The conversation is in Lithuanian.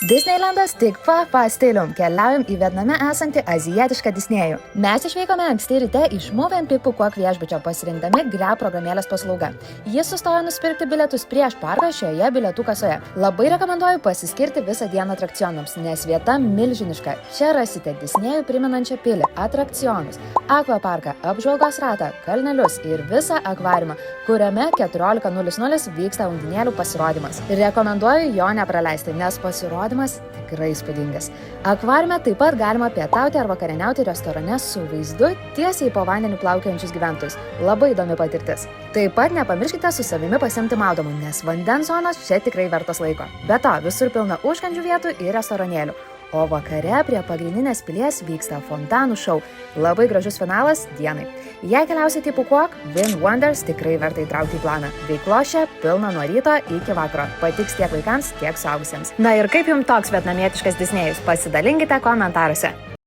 Disneylandas tik stilium. Keliaujam į Vietname esantį azijietišką Disnėjų. Mes išvykome anksti ryte iš Movenpick Phuquoc viešbučio pasirinkdami Grab programėlės paslaugą. Jis sustojo nusipirkti bilietus prieš parką šioje bilietų kasoje. Labai rekomenduoju pasiskirti visą dieną atrakcionams, nes vieta milžiniška. Čia rasite Disnėjų primenančią pilį, atrakcionus, akvaparką, apžvalgos ratą, kalnelius ir visą akvariumą, kuriame 14:00 vyksta undinėlių pasirodymas. Rekomenduoju jo nepraleisti, nes pasirodymas tikrai įspūdingas. Akvariume taip pat galima pietauti ar vakarieniauti restorane su vaizdu tiesiai po vandeniu plaukiančius gyventojus. Labai įdomi patirtis. Taip pat nepamirškite su savimi pasiimti maudomų, nes vandens zonos čia tikrai vertos laiko. Be to, visur pilna užkandžių vietų ir restoranėlių. O vakare prie pagrindinės pilies vyksta fontanų šou. Labai gražus finalas dienai. Jei keliausite į Phuquoc, Wind Wonders tikrai verta įtraukti į planą. Veiklos čia pilna nuo ryto iki vakaro. Patiks tiek vaikams, tiek suaugusiems. Na ir kaip jums toks vietnamietiškas Disnėjus? Pasidalinkite komentaruose.